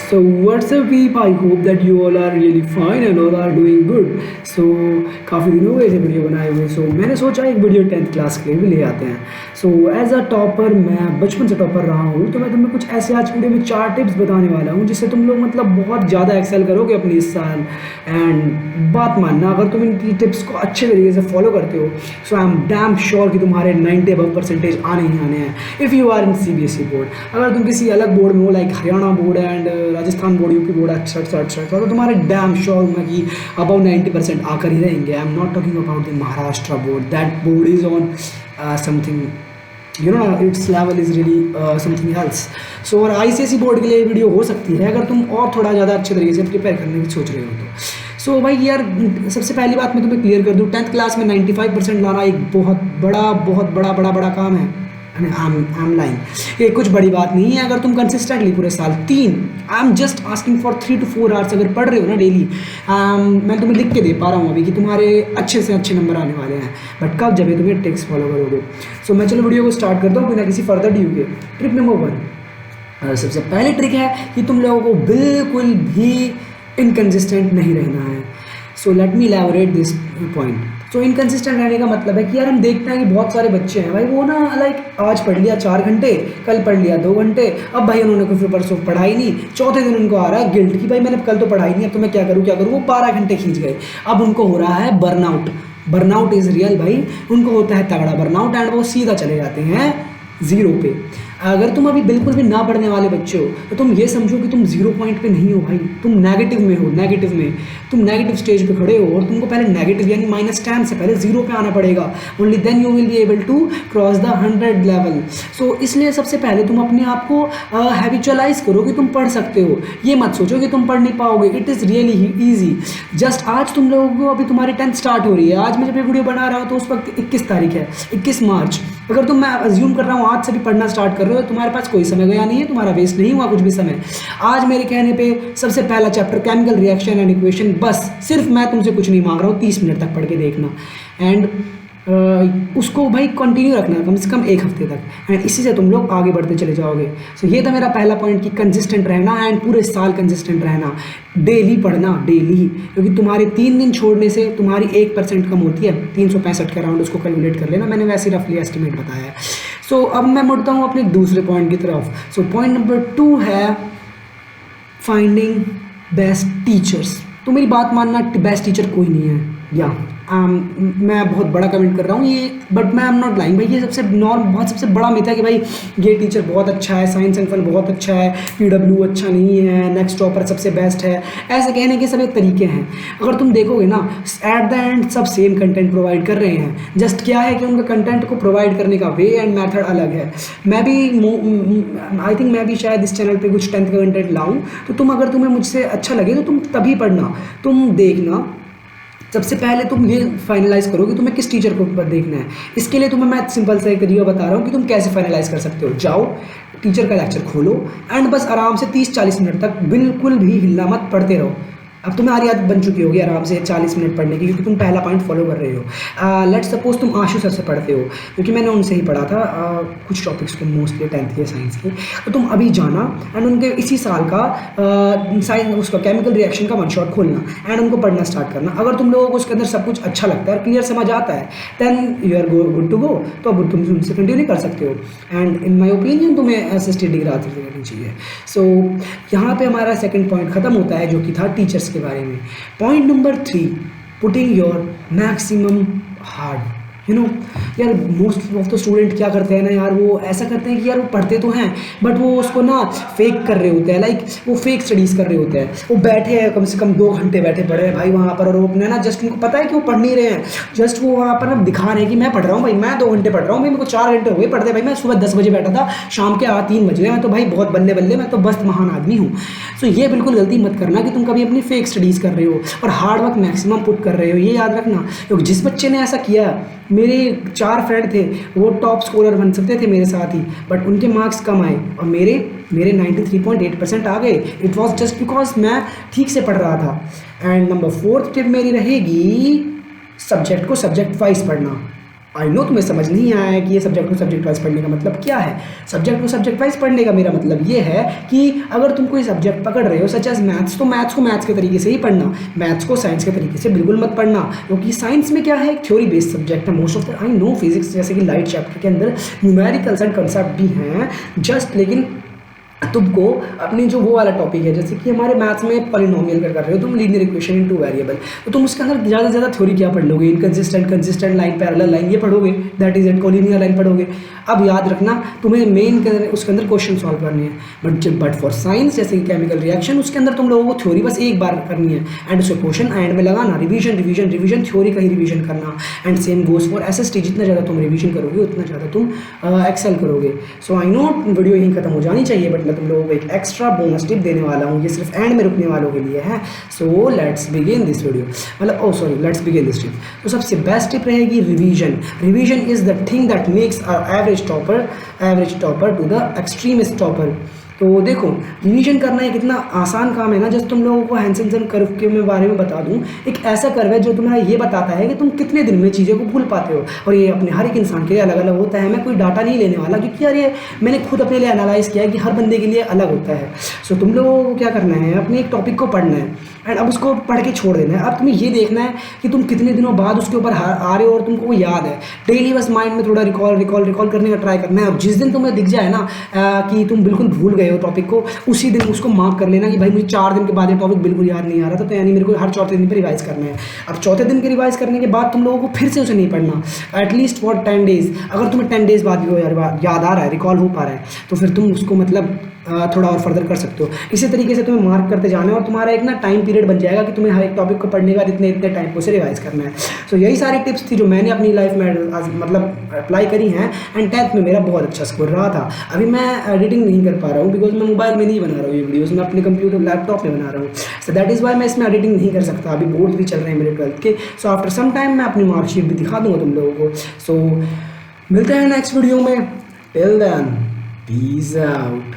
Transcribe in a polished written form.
So what's up peep? I hope that you all are really fine and all are doing good. So काफ़ी दिनों हो गए थे video बनाए हुए, सो मैंने सोचा एक वीडियो 10th क्लास के लिए भी ले आते हैं. सो एज अ टॉपर, मैं बचपन से टॉपर रहा हूँ, तो मैं तुम्हें कुछ ऐसे आज वीडियो में 4 टिप्स बताने वाला हूँ जिससे तुम लोग मतलब बहुत ज़्यादा एक्सेल करोगे अपनी इस साल. एंड बात मानना, अगर तुम इन टिप्स को अच्छे तरीके से फॉलो करते हो, so I am damn sure कि तुम्हारे 90 अबव परसेंटेज आने ही आने हैं. If you are in CBSE board, अगर तुम किसी अलग बोर्ड में हो like Haryana board and Rajasthan board, UP board, अच्छा तो तुम्हारे डैम श्योर हूँ मैं कि अबाउ 90% आकर ही रहेंगे. I am not talking about the Maharashtra board. That board is on something, you know, it's level is really something else. So और ICSE बोर्ड के लिए वीडियो हो सकती है अगर तुम और थोड़ा ज़्यादा अच्छे तरीके से प्रिपेयर करने की सोच रहे हो तो. सो भाई यार, सबसे पहली बात मैं तुम्हें क्लियर कर दूँ, 10th क्लास में 95% लाना एक बहुत बड़ा काम है. I am lying. ये कुछ बड़ी बात नहीं है अगर तुम कंसिस्टेंटली पूरे साल I am just asking for 3 to 4 hours अगर पढ़ रहे हो ना डेली, मैं तुम्हें लिख के दे पा रहा हूँ अभी कि तुम्हारे अच्छे से अच्छे नंबर आने वाले हैं. बट कब, जब तुम्हें टिप्स फॉलो करोगे. सो मैं चलो वीडियो को स्टार्ट करता हूँ बिना किसी फर्दर ड्यू के. ट्रिक नंबर 1, सबसे पहली ट्रिक है कि तुम लोगों को बिल्कुल भी इनकन्सिस्टेंट नहीं रहना है. So let me elaborate this point. So inconsistent रहने का मतलब है कि यार हम देखते हैं कि बहुत सारे बच्चे हैं भाई, वो ना लाइक आज पढ़ लिया 4 घंटे, कल पढ़ लिया 2 घंटे, अब भाई उन्होंने कुछ परसों पढ़ाई नहीं, चौथे दिन उनको आ रहा है गिल्ट कि भाई मैंने कल तो पढ़ाई नहीं, अब तो मैं क्या करूँ. वो 12 घंटे खींच गए. अब उनको हो रहा है बर्नआउट इज़ रियल भाई. उनको होता है तगड़ा बर्नआउट एंड वो सीधा चले जाते हैं 0 पे. अगर तुम अभी बिल्कुल भी ना पढ़ने वाले बच्चे हो तो तुम ये समझो कि तुम 0 पॉइंट पे नहीं हो भाई, तुम नेगेटिव में हो. तुम नेगेटिव स्टेज पे खड़े हो और तुमको पहले नेगेटिव यानी -10 से पहले 0 पे आना पड़ेगा. Only then you will be able to cross the 100 level. So इसलिए सबसे पहले तुम अपने आप को हैबिचुअलाइज करो कि तुम पढ़ सकते हो. ये मत सोचो कि तुम पढ़ नहीं पाओगे. It is really easy. Just आज तुम लोगों को, अभी तुम्हारी 10th स्टार्ट हो रही है. आज मैं जब ये वीडियो बना रहा हूँ तो उस वक्त 21 तारीख है, 21 मार्च. अगर तुम, मैं अज्यूम कर रहा हूँ, आज से भी पढ़ना स्टार्ट कर रहे हो, तुम्हारे पास कोई समय गया नहीं है, तुम्हारा वेस्ट नहीं हुआ कुछ भी समय. आज मेरे कहने पे सबसे पहला chapter chemical reaction and equation, बस सिर्फ मैं तुमसे कुछ नहीं मांग रहा हूँ, 30 मिनट तक पढ़ के देखना. एंड उसको भाई कंटिन्यू रखना कम से कम 1 हफ्ते तक. एंड इसी से तुम लोग आगे बढ़ते चले जाओगे. सो ये था मेरा पहला पॉइंट कि कंसिस्टेंट रहना एंड पूरे साल कंसिस्टेंट रहना. डेली पढ़ना, डेली, क्योंकि तुम्हारे 3 दिन छोड़ने से तुम्हारी 1% कम होती है. 365 के अराउंड उसको कैलकुलेट कर लेना, मैंने वैसे रफली एस्टिमेट बताया है. सो अब मैं मुड़ता हूँ अपने दूसरे पॉइंट की तरफ. सो पॉइंट नंबर 2 है फाइंडिंग बेस्ट टीचर्स. तो मेरी बात मानना, बेस्ट टीचर कोई नहीं है. या मैं बहुत बड़ा कमेंट कर रहा हूँ ये, बट मैं एम नॉट लाइंग भाई. ये सबसे बड़ा मिथ है कि भाई ये टीचर बहुत अच्छा है, साइंस एंड फन बहुत अच्छा है, PW अच्छा नहीं है, नेक्स्ट टॉपर सबसे बेस्ट है. ऐसे कहने के सब एक तरीके हैं. अगर तुम देखोगे ना, एट द एंड सब सेम कंटेंट प्रोवाइड कर रहे हैं. जस्ट क्या है कि उनका कंटेंट को प्रोवाइड करने का वे एंड मेथड अलग है. मैं भी शायद इस चैनल पे कुछ 10th का कंटेंट लाऊं, तो अगर तुम्हें मुझसे अच्छा लगे तो तुम तभी पढ़ना. तुम देखना, सबसे पहले तुम ये फाइनलाइज करो कि तुम्हें किस टीचर को देखना है. इसके लिए तुम्हें मैं सिंपल सा एक तरीका बता रहा हूँ कि तुम कैसे फाइनलाइज कर सकते हो. जाओ, टीचर का लेक्चर खोलो एंड बस आराम से 30-40 मिनट तक बिल्कुल भी हिलना मत, पढ़ते रहो. अब तुम्हारी आदत बन चुकी होगी आराम से 40 मिनट पढ़ने की, क्योंकि तुम पहला पॉइंट फॉलो कर रहे हो. लेट्स सपोज तुम आशु सर से पढ़ते हो, क्योंकि मैंने उनसे ही पढ़ा था कुछ टॉपिक्स को, मोस्टली 10th के साइंस के. तो तुम अभी जाना एंड उनके इसी साल का साइंस, उसका केमिकल रिएक्शन का 1 शॉट खोलना एंड उनको पढ़ना स्टार्ट करना. अगर तुम लोगों को उसके अंदर सब कुछ अच्छा लगता है, क्लियर समझ आता है, then you are good to go. तो अब तुम उनसे कंटिन्यू कर सकते हो. एंड इन माई ओपिनियन तुम्हें SST डिग्री हासिल करनी चाहिए. सो यहाँ पे हमारा सेकंड पॉइंट खत्म होता है, जो कि था टीचर्स के बारे में. Point number 3, putting your maximum hard. यार मोस्ट ऑफ द स्टूडेंट क्या करते हैं ना यार, वो ऐसा करते हैं कि यार वो पढ़ते तो हैं बट वो उसको ना फेक कर रहे होते हैं. लाइक वो फेक स्टडीज़ कर रहे होते हैं. वो बैठे हैं कम से कम 2 घंटे बैठे पढ़े हैं भाई वहाँ पर, और वो अपने ना जस्ट उनको पता है कि वो पढ़ नहीं रहे हैं, जस्ट वो वहाँ पर ना दिखा रहे हैं कि मैं पढ़ रहा हूँ भाई, मैं 2 घंटे पढ़ रहा हूँ भाई, मेरे को 4 घंटे हो गए पढ़ते भाई, मैं सुबह 10 बजे बैठा था, शाम के 3 बज गए, मैं तो भाई बहुत बल्ले, मैं तो बस महान आदमी हूँ. सो ये बिल्कुल गलती मत करना कि तुम कभी अपनी फेक स्टडीज़ कर रहे हो और हार्ड वर्क मैक्सिमम पुट कर रहे हो. ये याद रखना, क्योंकि जिस बच्चे ने ऐसा किया, मेरे 4 फ्रेंड थे, वो टॉप स्कोरर बन सकते थे मेरे साथ ही, बट उनके मार्क्स कम आए और मेरे 93.8% आ गए. इट वॉज जस्ट बिकॉज मैं ठीक से पढ़ रहा था. एंड नंबर 4th टिप मेरी रहेगी, सब्जेक्ट को सब्जेक्ट वाइज पढ़ना. आई नो तुम्हें समझ नहीं आया है कि ये सब्जेक्ट टू सब्जेक्ट वाइज पढ़ने का मतलब क्या है। सब्जेक्ट टू सब्जेक्ट वाइज पढ़ने का मेरा मतलब ये है कि अगर तुम कोई सब्जेक्ट पकड़ रहे हो सच एज मैथ्स, तो मैथ्स को मैथ्स के तरीके से ही पढ़ना, मैथ्स को साइंस के तरीके से बिल्कुल मत पढ़ना, क्योंकि साइंस में क्या है, एक थ्योरी बेस्ड सब्जेक्ट है most of the. I know physics जैसे कि लाइट चैप्टर के अंदर न्यूमेरिकल्स एंड कंसेप्ट भी हैं जस्ट, लेकिन तुमको अपनी जो वो वाला टॉपिक है, जैसे कि हमारे मैथ्स में पॉलिनोमियल कर रहे हो तुम, linear equation in two variable, तो तुम उसके अंदर ज़्यादा से ज़्यादा थ्योरी क्या पढ़ लोगे, inconsistent, consistent line, parallel line, ये पढ़ोगे, that is it, collinear line पढ़ोगे। अब याद रखना तुम्हें मेन उसके अंदर क्वेश्चन सॉल्व करने हैं, बट फॉर साइंस जैसे कि केमिकल रिएक्शन, उसके अंदर तुम लोगों को थ्योरी बस एक बार करनी है एंड उसके क्वेश्चन एंड में लगाना, रिवीजन रिवीजन रिवीजन, थ्योरी का ही रिवीजन करना। And same goes for SST, जितना ज़्यादा तुम रिवीजन करोगे उतना ज़्यादा तुम एक्सेल करोगे। सो आई नो वीडियो यहीं खत्म हो जानी चाहिए, बट मैं तुम लोगों को एक एक्स्ट्रा बोनस टिप देने वाला हूँ, ये सिर्फ एंड में रुकने वालों के लिए है। So let's begin this video, मतलब oh sorry let's begin this tip. तो सबसे बेस्ट टिप रहेगी revision. Revision is the thing that makes average topper to the extremist topper. तो देखो रिवीजन करना एक इतना आसान काम है ना, जैसे तुम लोगों को हैंसेन कर्व के मैं बारे में बता दूं, एक ऐसा कर्व है जो तुम्हारा ये बताता है कि तुम कितने दिन में चीज़ों को भूल पाते हो, और ये अपने हर एक इंसान के लिए अलग अलग होता है। मैं कोई डाटा नहीं लेने वाला, क्योंकि यार ये मैंने खुद अपने लिए एनालाइज किया है कि हर बंदे के लिए अलग होता है। सो तुम लोगों को क्या करना है, अपने एक टॉपिक को पढ़ना है एंड अब उसको पढ़ के छोड़ देना है। अब तुम्हें ये देखना है कि तुम कितने दिनों बाद उसके ऊपर आ रहे हो और तुमको वो याद है। डेली बस माइंड में थोड़ा रिकॉल करने का ट्राई करना है, और जिस दिन तुम्हें दिख जाए ना कि तुम बिल्कुल भूल गए हो टॉपिक को, उसी दिन उसको मार्क कर लेना कि भाई मुझे 4 दिन के बाद ये टॉपिक बिल्कुल याद नहीं आ रहा था, तो यानी मेरे को हर चौथे दिन पर रिवाइज करना है। अब चौथे दिन के रिवाइज करने के बाद तुम लोगों को फिर से उसे नहीं पढ़ना, एटलीस्ट फॉर 10 डेज। अगर तुम्हें 10 डेज बाद भी वो याद आ रहा है, रिकॉल हो पा रहा है, तो फिर तुम उसको मतलब थोड़ा और फर्दर कर सकते हो। इसी तरीके से तुम्हें मार्क करते जाना है, और तुम्हारा एक ना टाइम पीरियड बन जाएगा कि तुम्हें हर एक टॉपिक को पढ़ने का इतने टाइम को से रिवाइज करना है। सो यही सारी टिप्स थी जो मैंने अपनी लाइफ में मतलब अप्लाई करी हैं, एंड 10th में मेरा बहुत अच्छा स्कोर रहा था। अभी मैं एडिटिंग नहीं कर पा रहा हूँ बिकॉज मैं मोबाइल में नहीं बना रहा हूँ ये वीडियोज़, मैं अपने कंप्यूटर लैपटॉप में बना रहा हूँ। सो दैट इज़ वाई मैं इसमें एडिटिंग नहीं कर सकता। अभी बोर्ड भी चल रहे हैं मेरे 12th के। सो आफ्टर सम टाइम मैं अपनी मार्कशीट भी दिखा दूँगा तुम लोगों को। सो मिलते हैं नेक्स्ट वीडियो में, टिल देन पीस आउट।